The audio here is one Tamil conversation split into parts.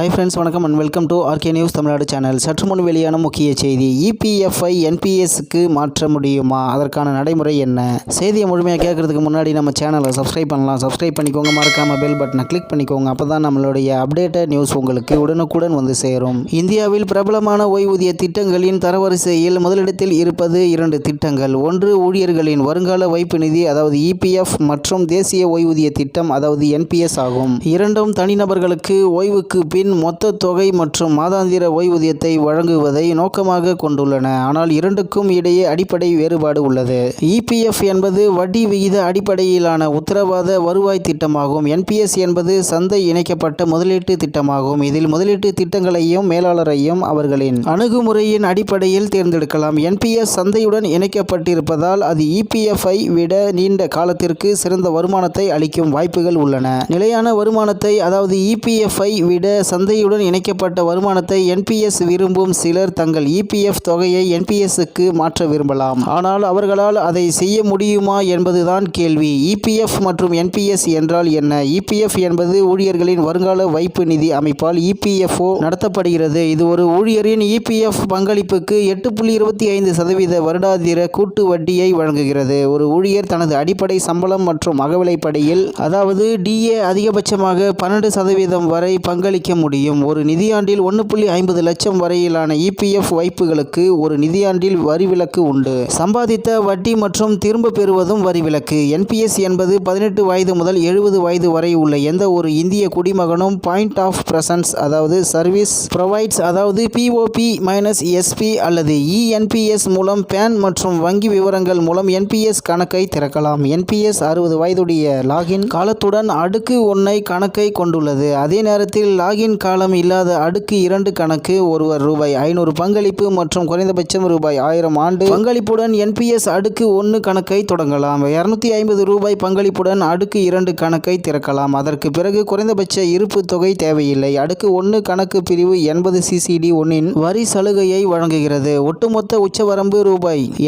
ஹாய் ஃப்ரெண்ட்ஸ், வணக்கம் and welcome to RK news Tamil Nadu channel. சற்று முன் வெளியான முக்கிய செய்தி. இபிஎஃப்ஐ என்பிஎஸ்க்கு மாற்ற முடியுமா? அதற்கான நடைமுறை என்ன? செய்தியை முழுமையாக கேட்கறதுக்கு முன்னாடி நம்ம சேனலை சப்ஸ்கிரைப் பண்ணலாம். சப்ஸ்கிரைப் பண்ணிக்கோங்க, மறக்காம பெல் பட்டனை கிளிக் பண்ணிக்கோங்க. அப்போ தான் நம்மளுடைய அப்டேட்டட் நியூஸ் உங்களுக்கு உடனுக்குடன் வந்து சேரும். இந்தியாவில் பிரபலமான ஓய்வூதிய திட்டங்களின் தரவரிசையில் முதலிடத்தில் இருப்பது 2 திட்டங்கள். ஒன்று ஊழியர்களின் வருங்கால வைப்பு நிதி, அதாவது இபிஎஃப், மற்றும் தேசிய ஓய்வூதிய திட்டம், அதாவது என்பிஎஸ் ஆகும். இரண்டும் தனிநபர்களுக்கு ஓய்வுக்கு பின் மொத்த தொகை மற்றும் மாதாந்திர ஓய்வூதியத்தை வழங்குவதை நோக்கமாக கொண்டுள்ளன. ஆனால் இரண்டுக்கும் இடையே அடிப்படை வேறுபாடு உள்ளது. இபிஎஃப் என்பது வட்டி விகித அடிப்படையிலான உத்தரவாத வருவாய் திட்டமாகும். என்பிஎஸ் என்பது சந்தை இணைக்கப்பட்ட முதலீட்டு திட்டமாகும். இதில் முதலீட்டு திட்டங்களையும் மேலாளரையும் அவர்களின் அணுகுமுறையின் அடிப்படையில் தேர்ந்தெடுக்கலாம். என்பிஎஸ் சந்தையுடன் இணைக்கப்பட்டிருப்பதால் அது இபிஎஃப்ஐ விட நீண்ட காலத்திற்கு சிறந்த வருமானத்தை அளிக்கும் வாய்ப்புகள் உள்ளன. நிலையான வருமானத்தை, அதாவது இபிஎஃப்ஐ விட சந்தையுடன் இணைக்கப்பட்ட வருமானத்தை என்பிஎஸ் விரும்பும் சிலர் தங்கள் இபிஎஃப் தொகையை என்பிஎஸ்க்கு மாற்ற விரும்பலாம். ஆனால் அவர்களால் அதை செய்ய முடியுமா என்பதுதான் கேள்வி. இபிஎஃப் மற்றும் என்பிஎஸ் என்றால் என்ன? இபிஎஃப் என்பது ஊழியர்களின் வருங்கால வைப்பு நிதி அமைப்பால் இபிஎஃப்ஓ நடத்தப்படுகிறது. இது ஒரு ஊழியரின் இபிஎஃப் பங்களிப்புக்கு 8.25% வருடாந்திர கூட்டு வட்டியை வழங்குகிறது. ஒரு ஊழியர் தனது அடிப்படை சம்பளம் மற்றும் அகவிலைப்படியில், அதாவது டிஏ, அதிகபட்சமாக 12% வரை பங்களிக்க முடியும். ஒரு நிதியாண்டில் 1.50 லட்சம் வரையிலான இபிஎஃப் வைப்புகளுக்கு ஒரு நிதியாண்டில் வரி விலக்கு உண்டு. சம்பாதித்த வட்டி மற்றும் திரும்ப பெறுவதும் வரி விலக்கு. என்பிஎஸ் என்பது 18 வயது முதல் 70 வயது வரை உள்ள எந்த ஒரு இந்திய குடிமகனும் பாயிண்ட் ஆஃப் பிரசன்ஸ், அதாவது சர்வீஸ் ப்ரொவைட்ஸ், அதாவது POP-SP அல்லது இஎன்பிஎஸ் மூலம் பேன் மற்றும் வங்கி விவரங்கள் மூலம் என்பிஎஸ் கணக்கை திறக்கலாம். என்பிஎஸ் 60 வயதுடைய லாகின் காலத்துடன் அடுக்கு 1 கணக்கை கொண்டுள்ளது. அதே நேரத்தில் லாகின் காலம் இல்லாத அடுக்கு 2 கணக்கு ஒருவர் ₹500 பங்களிப்பு மற்றும் குறைந்தபட்சம் ₹1000 ஆண்டு பங்களிப்புடன் என்பிஎஸ் அடுக்கு 1 கணக்கை தொடங்கலாம். ₹250 பங்களிப்புடன் அடுக்கு 2 கணக்கை திறக்கலாம். அதற்கு பிறகு குறைந்தபட்ச இருப்பு தொகை தேவையில்லை. அடுக்கு 1 கணக்கு பிரிவு 80 CCD1 வரி சலுகையை வழங்குகிறது. ஒட்டுமொத்த உச்சவரம்பு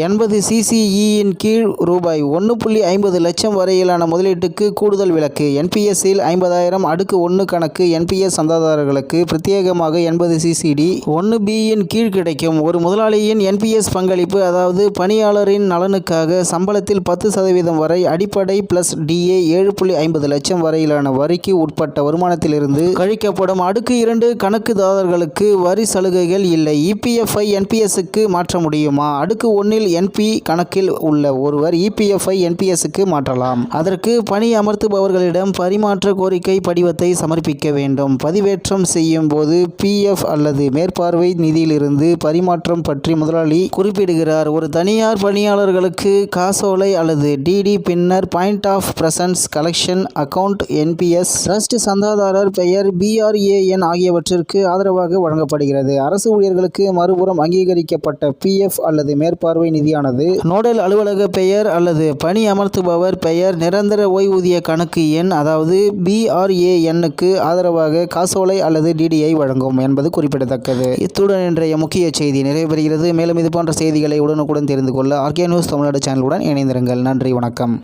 ₹80 CCE கீழ் ₹1.50 லட்சம் வரையிலான முதலீட்டுக்கு கூடுதல் விலக்கு. என்பிஎஸ்ஸில் 50,000 அடுக்கு 1 கணக்கு என்பிஎஸ் சந்தாதாரர்களுக்கு பிரத்யேகமாக 80 CCD1B கீழ் கிடைக்கும். ஒரு முதலாளியின் என்பிஎஸ் பங்களிப்பு, அதாவது பணியாளரின் நலனுக்காக சம்பளத்தில் 10% வரை அடிப்படை பிளஸ் டிஏ 7.50 லட்சம் வரையிலான வரிக்கு உட்பட்ட வருமானத்திலிருந்து கழிக்கப்படும். அடுக்கு 2 கணக்குதாரர்களுக்கு வரி சலுகைகள் இல்லை. இபிஎஃப்ஐ என்பிஎஸ்க்கு மாற்ற முடியுமா? அடுக்கு 1 என்பி கணக்கில் உள்ள ஒருவர் இபிஎஃப்ஐ என்பிஎஸ்க்கு மாற்றலாம். அதற்கு பணி அமர்த்துபவர்களிடம் பரிமாற்ற கோரிக்கை படிவத்தை சமர்ப்பிக்க வேண்டும். பதிவேற்றம் செய்யும் போது பிஎஃப் அல்லது மேற்பார்வை நிதியிலிருந்து பரிமாற்றம் பற்றி முதலாளி குறிப்பிடுகிறார். ஒரு தனியார் பணியாளர்களுக்கு காசோலை அல்லது டிடி, பின்னர் point of presence collection account, NPS trust, சந்தாதாரர் பெயர், BRAN ஆகியவற்றிற்கு ஆதரவாக வழங்கப்படுகிறது. அரசு ஊழியர்களுக்கு மறுபுறம் அங்கீகரிக்கப்பட்ட பிஎஃப் அல்லது மேற்பார்வை நிதியானது நோடல் அலுவலக பெயர் அல்லது பணி அமர்த்துபவர் பெயர், நிரந்தர ஓய்வூதிய கணக்கு எண், அதாவது BRANக்கு ஆதரவாக காசோலை அல்லது டிடியை வழங்கும் என்பது குறிப்பிடத்தக்கது. இத்துடன் இன்றைய முக்கிய செய்தி நிறைவு பெறுகிறது. மேலும் இது போன்ற செய்திகளை உடனுக்குடன் தெரிந்து கொள்ள ஆர்கே நியூஸ் தமிழ்நாடு சேனலுடன் இணைந்திருங்கள். நன்றி, வணக்கம்.